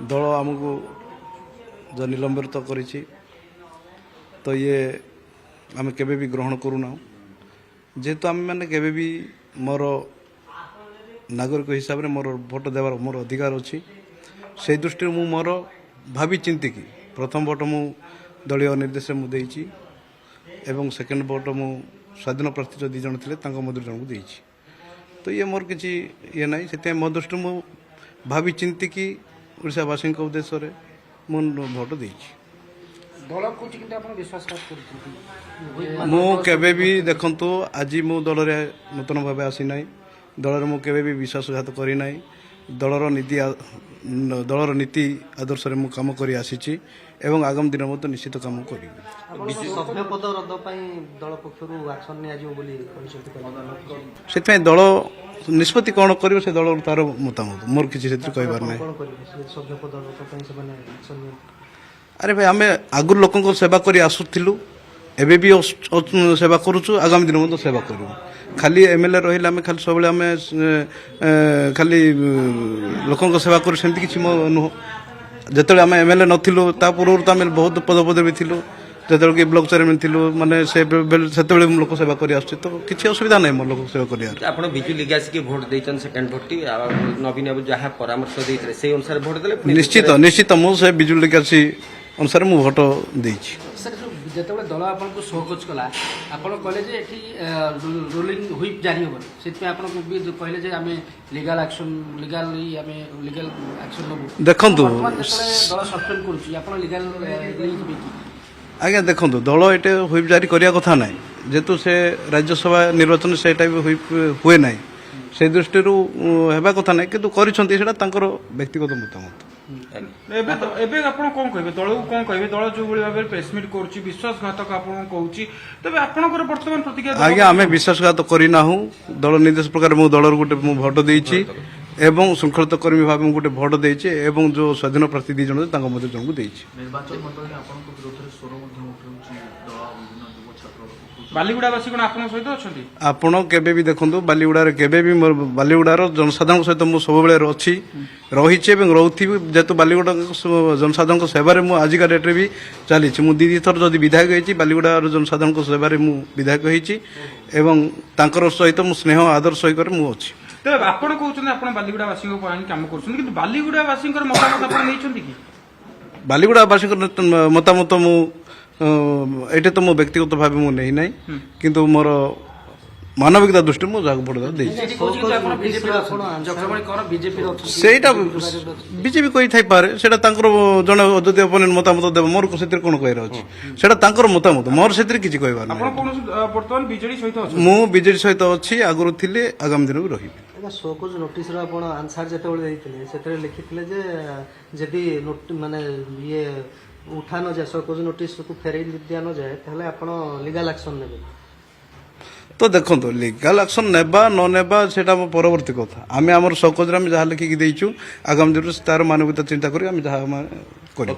दल आमको जो निलंबित करिछि तो ये आम केबे भी ग्रहण करूना जेहेतु आम मैंने केबे भी मोर नागरिक हिसाब से मोर भोट देवार मोर अधिकार अच्छी से दृष्टि मु मोर भावी चिंतिकी प्रथम भोट मु दलीय निर्देश मुझे एवं सेकेंड भोट मु स्वाधीन प्रार्थी जो दिज थे मध्य जन को देती तो ये मोर किसी ये ना से मो दृष्टि मु भावी चिंतिकी ओडावासी उद्देश्य मुझे भोट देती मु केबे भी देखंतु आज मु दल रे नूतन भाव आसी ना दल मु केबे भी विश्वासघात करी ना दलर नीति आदर्श रे मु काम करी आसीची एवं आगामी दिन में निश्चित काम करी सभ्य पद रद्द दल पक्षर एक्शन से दल निष्पत्ति कौन कर दल तार मतामत मोर किसी कहबार ना अरे भाई आम आगुर लोक सेवा कर आसुलु एबे भी सेवा करुचु आगामी दिन में सेवा करूँ खाली एमएलए रही आम खाली सब आम खाली लोक सेवा करूँ सेमती किसी मो नुह जो आम एमएलए नथिलु ता पूर्व तो आम बहुत पदपदे भी थिलु जो कि ब्लॉक चेयरमैन थिलु माने से लोक सेवा कर आसुची तो किसी असुविधा नहीं मोर लोक सेवा कर आप बिजु लिगासी की भोट देचन सेकेंड भोट नवीन बाबू जहाँ परामर्श देते से अनुसार भोट देले निश्चित निश्चित मुझे बिजु लिगासी अनुसार मु भोट देछि जो दल आपको सहकोच कला आप कहले रोलिंग हुईप जारी हम से कहले आम लीगल एक्शन लीगल एक्शन नबू देखु दल सस्पेंड कर आज्ञा देखो दल ये हुईप जारी करिया कथा ना जेतु से राज्यसभा निर्वाचन से हुईप हुए ना से दृष्टि हेबा कथा ना किंतु करिसंती सेटा तांकर व्यक्तिगत मतामत एबे आपण कोन कहबे दल को कोन कहबे दल जो बळी भाबे प्रेसमिट करछि विश्वासघातक आपण कहउछि तबे आपनकर वर्तमान प्रतिक्रिया आज्ञा आमे विश्वासघात करिना हूं दल निर्देश प्रकार मु दलर गोटे मु भोट देछि एवं शृंखलित कर्मी भाव गोटे भोट देछि एवं जो स्वाधीन प्रार्थी दी जण तांको मध्य जण को देछि निर्वाचन मंडली आपनको विरोध रे स्वर मध्य उठौछि दल विभिन्न युवा छात्र बालीगुड़ावासी कोन आपन सहित अछंती आपण केबे भी देखंतु बालीगुड़ा रे केबे भी बालीगुड़ार जनसाधारण सहित मु सब बेले अछि रही रोथी जेहेतु बालीगुड़ा जनसाधारण सेवा मु आजिका डेट्रे भी चली मु दी थर जदि विधायक होती बालीगुड़ा जनसाधारण सेवा मु विधायक होती सहित मु स्नेह आदर सहित मु अच्छी तेज आपण कहते हैं बालीगुड़ावासी काम कर बालीगुड़ावासी मतामत आप कि बालीगुड़ावासी मतामत मु ये तो मो व्यक्तिगत भाव मु नहीं ना किंतु मोर मानविकता दृष्टि मु जहाँ भोट सेटा बीजेपी कही थाई पारे सेटा तांकर जने जदि ओपोनेंट मतामत देव मोर से कौन कहर अछि सेटा तांकर मतामत मोर से किछि कहबार नै वर्तमान बीजेडी सहित मु बीजेडी सहित अछि आगुरु थिले आगामी दिन भी रहिबे शोकज नोटिस आपण आंसर जेते देइथिले सेते लिखिथिले जे जदि माने ये उठा न जाए शोकज नोटिस को फेरई दिया न जाए ताहले आपण लीगल एक्शन नेबे तो देखो लीगल एक्शन नेबा न नेबा सेटा परवर्ती कथा आम आम शोकज जहाँ लिखिकी आगामी दिन तार मानविकता चिंता करी जहाँ करें।